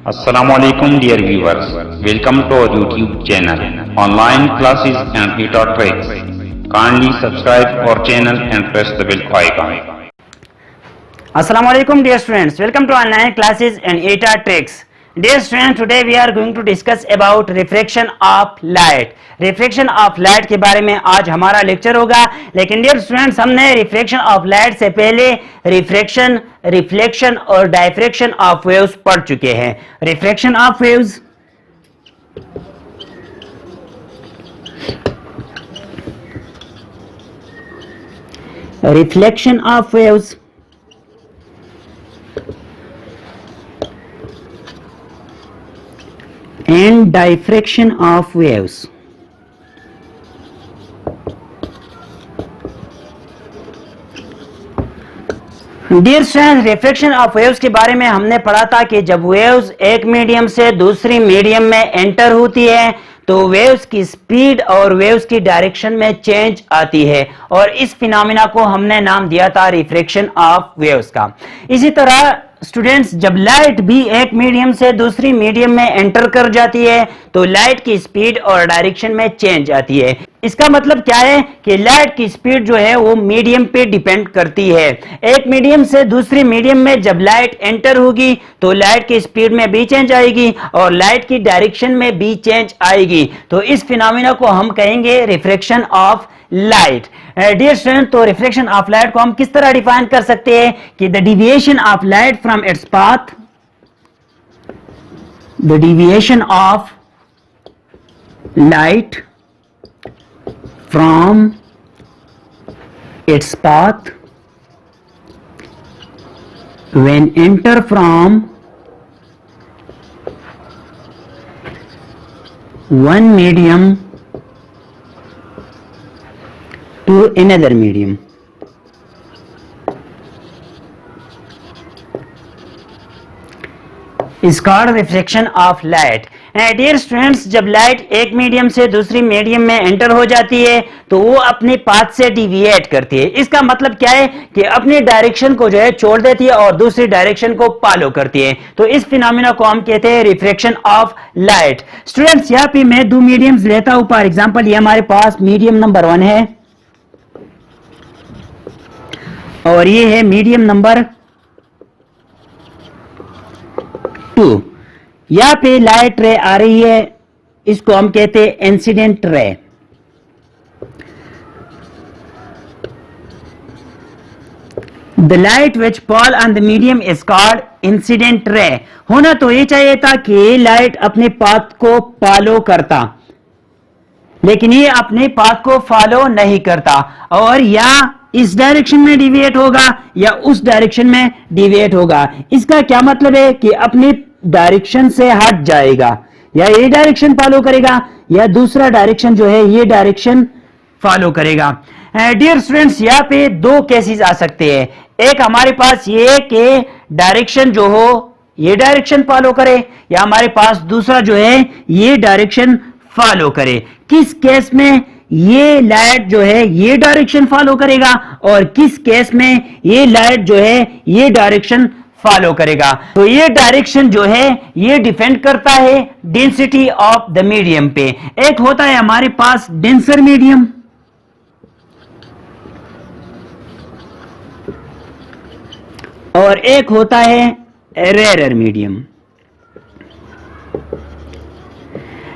Assalamualaikum dear viewers. Welcome to our YouTube channel. Online classes and ETA tricks. Kindly subscribe our channel and press the bell icon. Assalamualaikum dear students. Welcome to online classes and ETA tricks. Dear students, today we are going to discuss about refraction of light. Reflection of light के बारे में आज हमारा lecture होगा। लेकिन dear students, हमने reflection of light से पहले रिफ्रैक्शन, रिफ्लेक्शन और डायफ्रैक्शन ऑफ वेव्स पढ़ चुके हैं। Refraction of waves, reflection of waves, and diffraction of waves. Dear students, reflection of waves के बारे में हमने पढ़ा था कि जब वेव्स एक मीडियम से दूसरी मीडियम में एंटर होती है तो वेव्स की स्पीड और वेव्स की डायरेक्शन में चेंज आती है, और इस फिनोमेना को हमने नाम दिया था रिफ्रैक्शन ऑफ वेव्स का। इसी तरह स्टूडेंट्स, जब लाइट भी एक मीडियम से दूसरी मीडियम में एंटर कर जाती है तो लाइट की स्पीड और डायरेक्शन में चेंज आती है। इसका मतलब क्या है कि लाइट की स्पीड जो है वो मीडियम पे डिपेंड करती है। एक मीडियम से दूसरी मीडियम में जब लाइट एंटर होगी तो लाइट की स्पीड में भी चेंज आएगी और लाइट की डायरेक्शन में भी चेंज आएगी। तो इस फिनोमेना को हम कहेंगे refraction of light. Dear student, तो रिफ्लेक्शन ऑफ लाइट को हम किस तरह डिफाइन कर सकते हैं कि the deviation of light from its path, the deviation of light from its path when enter from one medium to another medium. is called reflection of light. Dear students, जब light एक medium से दूसरी medium में enter हो जाती है तो वो अपने पाथ से डिविएट करती है। इसका मतलब क्या है कि अपनी डायरेक्शन को जो है छोड़ देती है और दूसरी डायरेक्शन को फॉलो करती है। तो इस फिनोमेना को हम कहते हैं रिफ्रैक्शन ऑफ लाइट। स्टूडेंट्स, यहाँ पे मैं दो मीडियम्स लेता हूं। फॉर एग्जांपल, ये हमारे पास मीडियम नंबर 1 है और ये है मीडियम नंबर 2। यहां पे लाइट रे आ रही है, इसको हम कहते हैं incident ray. The light which fall on the medium is called incident ray. होना तो ये चाहिए था कि लाइट अपने पाथ को फॉलो करता, लेकिन ये अपने पाथ को फॉलो नहीं करता और या इस डायरेक्शन में डिविएट होगा या उस डायरेक्शन में डिविएट होगा। इसका क्या मतलब है कि अपनी डायरेक्शन से हट जाएगा, या ये डायरेक्शन फॉलो करेगा या दूसरा डायरेक्शन जो है ये डायरेक्शन फॉलो करेगा। डियर स्टूडेंट्स, यहाँ पे दो केसेस आ सकते हैं। एक हमारे पास ये कि डायरेक्शन जो हो ये डायरेक्शन फॉलो करे, या हमारे पास दूसरा जो है ये डायरेक्शन फॉलो करे। किस केस में ये लाइट जो है ये डायरेक्शन फॉलो करेगा और किस केस में ये लाइट जो है ये डायरेक्शन फॉलो करेगा। तो ये डायरेक्शन जो है ये डिपेंड करता है डेंसिटी ऑफ द मीडियम पे। एक होता है हमारे पास डेंसर मीडियम और एक होता है rare medium.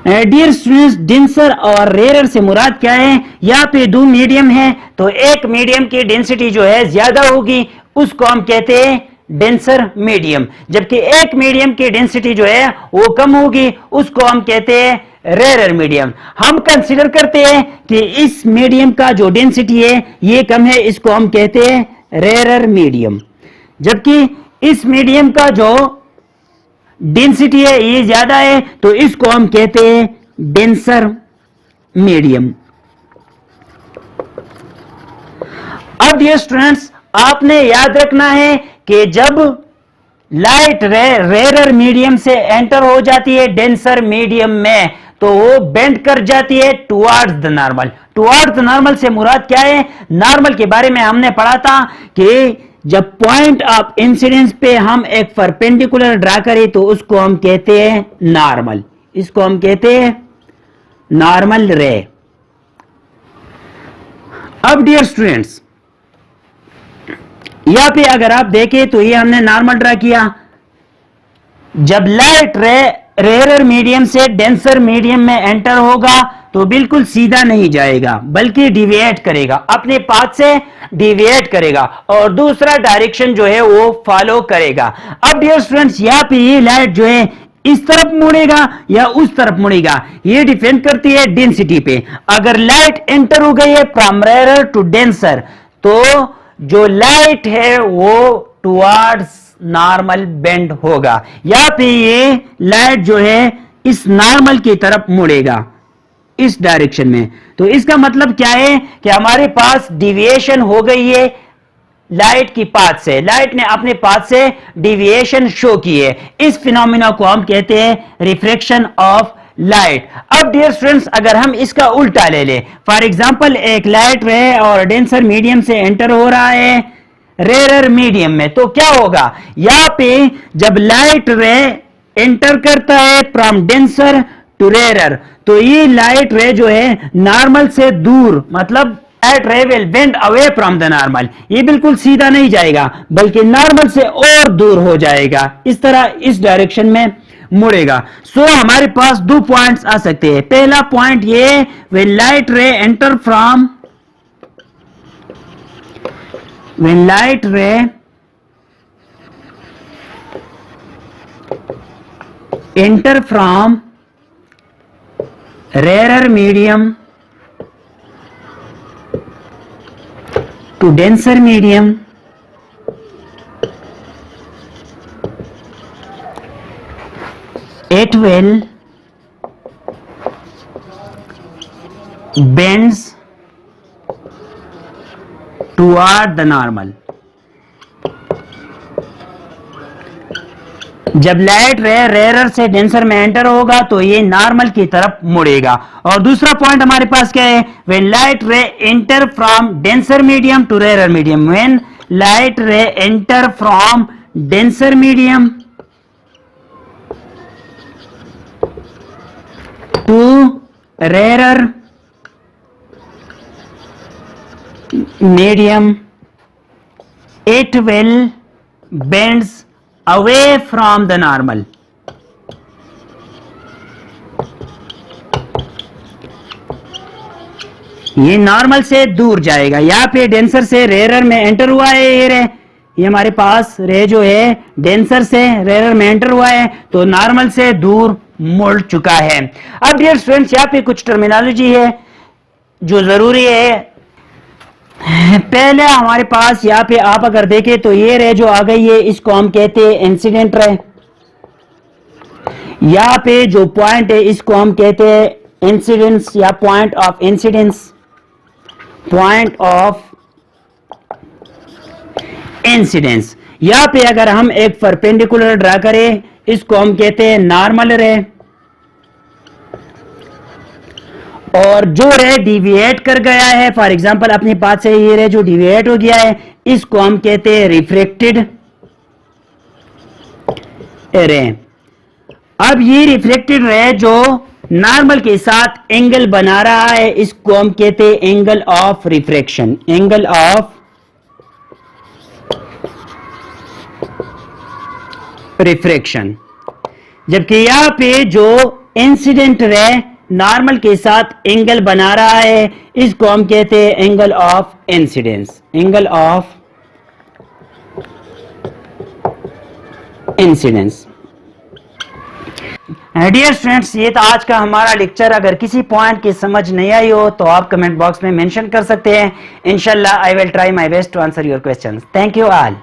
Dear students, denser और रेयर से मुराद क्या है? यहाँ पे दो मीडियम है तो एक मीडियम की डेंसिटी जो है ज्यादा होगी, उसको हम कहते हैं डेंसर मीडियम, जबकि एक मीडियम की डेंसिटी जो है वो कम होगी, उसको हम कहते हैं रेयर मीडियम। हम कंसीडर करते हैं कि इस मीडियम का जो डेंसिटी है ये कम है, इसको हम कहते हैं रेयर मीडियम, जबकि इस मीडियम का जो डेंसिटी है ये ज्यादा है तो इसको हम कहते हैं डेंसर मीडियम। अब ये स्टूडेंट्स, आपने याद रखना है कि जब लाइट रेयर मीडियम से एंटर हो जाती है डेंसर मीडियम में तो वो बेंड कर जाती है towards the normal. Towards the normal से मुराद क्या है? नॉर्मल के बारे में हमने पढ़ा था कि जब पॉइंट ऑफ इंसिडेंस पे हम एक परपेंडिकुलर ड्रा करें तो उसको हम कहते हैं नॉर्मल, इसको हम कहते हैं नॉर्मल रे। अब डियर स्टूडेंट्स, यहां पे अगर आप देखें तो ये हमने नॉर्मल ड्रा किया। जब लाइट रे रेयर मीडियम से डेंसर मीडियम में एंटर होगा तो बिल्कुल सीधा नहीं जाएगा बल्कि डिविएट करेगा, अपने पाथ से डिविएट करेगा और दूसरा डायरेक्शन जो है वो फॉलो करेगा। अब डियर स्टूडेंट्स, यहां पे ये लाइट जो है इस तरफ मुड़ेगा या उस तरफ मुड़ेगा, ये डिपेंड करती है डेंसिटी पे। अगर लाइट एंटर हो गई है फ्रॉम रेयर टू डेंसर तो जो लाइट है वो टुवर्ड्स नॉर्मल बेंड होगा, या पे ये लाइट जो है इस नॉर्मल की तरफ मुड़ेगा इस डायरेक्शन में। तो इसका मतलब क्या है कि हमारे पास डिविएशन हो गई है लाइट की पाथ से, लाइट ने अपने पाथ से डिविएशन शो की है। इस फिनोमिना को हम कहते हैं रिफ्रैक्शन ऑफ लाइट। अब डियर स्टूडेंट्स, अगर हम इसका उल्टा ले ले, फॉर एग्जांपल एक लाइट रे और डेंसर मीडियम से एंटर हो रहा है रेयर मीडियम में, तो क्या होगा, यहां पे जब लाइट रे एंटर करता है फ्रॉम डेंसर टू रेयर तो ये लाइट रे जो है नॉर्मल से दूर, मतलब लाइट रे will bend away from the normal, ये बिल्कुल सीधा नहीं जाएगा बल्कि नॉर्मल से और दूर हो जाएगा, इस तरह इस डायरेक्शन में मुड़ेगा। सो हमारे पास दो पॉइंट्स आ सकते हैं। पहला पॉइंट ये, when light ray enter from when light ray enter from rarer medium to denser medium, it will bends toward the normal. जब लाइट रे रेयर से डेंसर में एंटर होगा तो ये नॉर्मल की तरफ मुड़ेगा। और दूसरा पॉइंट हमारे पास क्या है, when light ray enter from denser medium to rare medium, when light ray enter from denser medium to rare medium, it will bends away from the normal. ये नॉर्मल से दूर जाएगा। यहाँ पे डेंसर से रेयर में एंटर हुआ है, ये रे, ये हमारे पास रे जो है डेंसर से रेयर में एंटर हुआ है तो नॉर्मल से दूर मुड़ चुका है। अब डियर स्टूडेंट्स, यहाँ पे कुछ टर्मिनोलॉजी है जो जरूरी है। पहले हमारे पास यहाँ पे आप अगर देखें तो ये रे जो आ गई है इसको हम कहते हैं इंसिडेंट रे। यहाँ पे जो पॉइंट है इसको हम कहते हैं इंसिडेंस या point of incidence, point of incidence. यहाँ पे अगर हम एक परपेंडिकुलर ड्रा करें इसको हम कहते हैं नॉर्मल रे, और जो रे डिविएट कर गया है, फॉर एग्जांपल अपने पाथ से ये रे जो डिविएट हो गया है इसको हम कहते हैं रिफ्लेक्टेड रे। अब ये रिफ्लेक्टेड रे जो नॉर्मल के साथ एंगल बना रहा है इसको हम कहते हैं angle of refraction, angle of refraction. जबकि यहां पे जो इंसिडेंट रे नॉर्मल के साथ एंगल बना रहा है इसको हम कहते हैं angle of incidence, angle of incidence. Dear students, ये था आज का हमारा लेक्चर। अगर किसी पॉइंट की समझ नहीं आई हो तो आप कमेंट बॉक्स में मेंशन कर सकते हैं। इंशाल्लाह I will try my best to answer your questions. Thank you all.